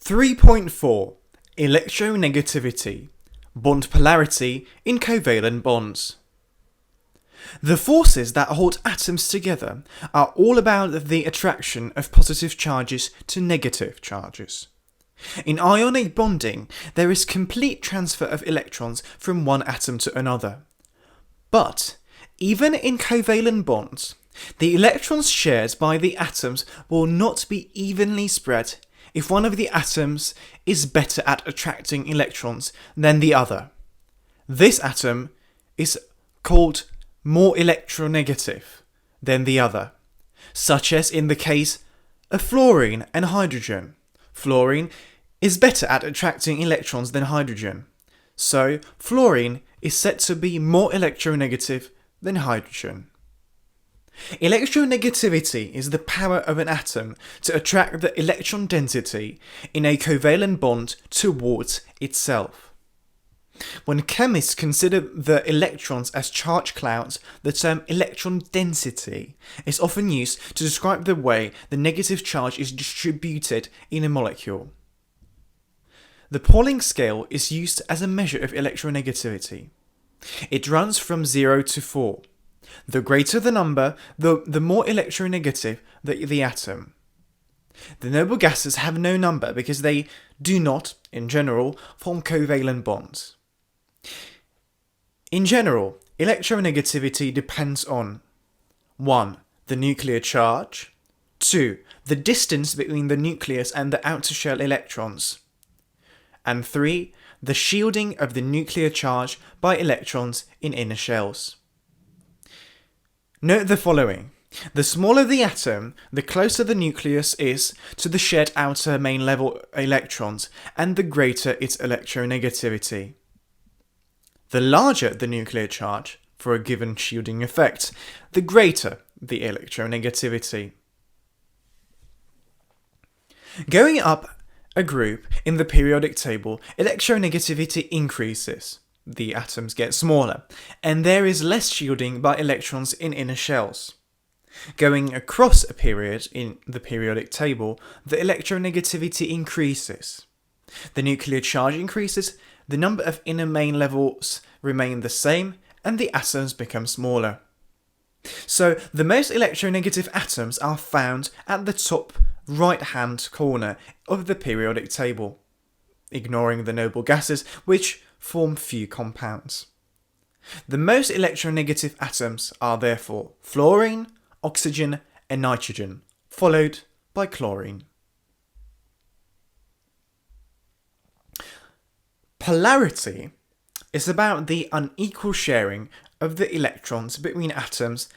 3.4 Electronegativity, bond polarity in covalent bonds. The forces that hold atoms together are all about the attraction of positive charges to negative charges. In ionic bonding, there is complete transfer of electrons from one atom to another. But, even in covalent bonds, the electrons shared by the atoms will not be evenly spread if one of the atoms is better at attracting electrons than the other. This atom is called more electronegative than the other, such as in the case of fluorine and hydrogen. Fluorine is better at attracting electrons than hydrogen, so fluorine is said to be more electronegative than hydrogen. Electronegativity is the power of an atom to attract the electron density in a covalent bond towards itself. When chemists consider the electrons as charge clouds, the term electron density is often used to describe the way the negative charge is distributed in a molecule. The Pauling scale is used as a measure of electronegativity. It runs from 0 to 4. The greater the number, the more electronegative the atom. The noble gases have no number because they do not, in general, form covalent bonds. In general, electronegativity depends on 1. The nuclear charge, 2. The distance between the nucleus and the outer shell electrons, and 3. The shielding of the nuclear charge by electrons in inner shells. Note the following. The smaller the atom, the closer the nucleus is to the shared outer main level electrons, and the greater its electronegativity. The larger the nuclear charge, for a given shielding effect, the greater the electronegativity. Going up a group in the periodic table, electronegativity increases. The atoms get smaller, and there is less shielding by electrons in inner shells. Going across a period in the periodic table, the electronegativity increases. The nuclear charge increases, the number of inner main levels remain the same, and the atoms become smaller. So, the most electronegative atoms are found at the top right-hand corner of the periodic table, ignoring the noble gases, which form few compounds. The most electronegative atoms are therefore fluorine, oxygen, and nitrogen, followed by chlorine. Polarity is about the unequal sharing of the electrons between atoms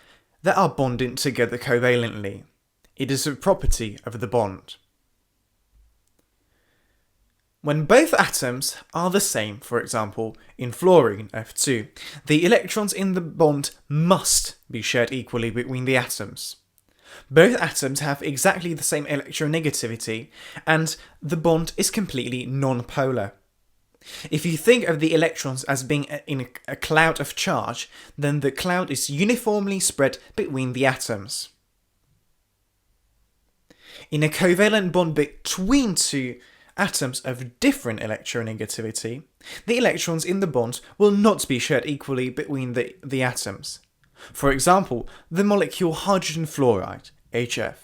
that are bonded together covalently. It is a property of the bond. When both atoms are the same, for example, in fluorine F2, the electrons in the bond must be shared equally between the atoms. Both atoms have exactly the same electronegativity, and the bond is completely non-polar. If you think of the electrons as being in a cloud of charge, then the cloud is uniformly spread between the atoms. In a covalent bond between two atoms of different electronegativity, the electrons in the bond will not be shared equally between the atoms. For example, the molecule hydrogen fluoride, HF.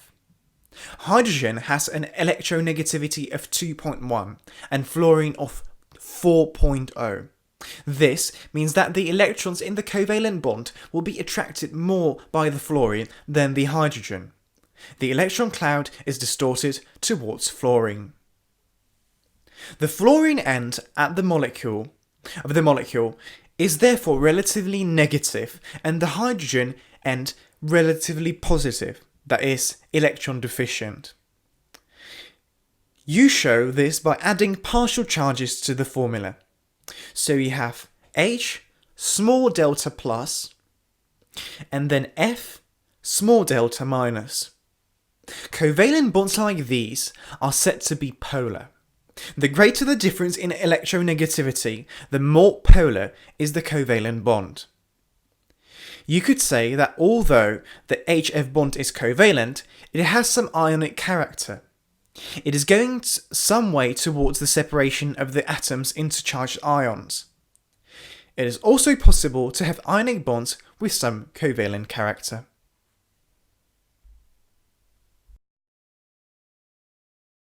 Hydrogen has an electronegativity of 2.1 and fluorine of 4.0. This means that the electrons in the covalent bond will be attracted more by the fluorine than the hydrogen. The electron cloud is distorted towards fluorine. The fluorine end at the molecule is therefore relatively negative, and the hydrogen end relatively positive, that is, electron deficient. You show this by adding partial charges to the formula. So you have H small delta plus, and then F small delta minus. Covalent bonds like these are said to be polar. The greater the difference in electronegativity, the more polar is the covalent bond. You could say that although the HF bond is covalent, it has some ionic character. It is going some way towards the separation of the atoms into charged ions. It is also possible to have ionic bonds with some covalent character.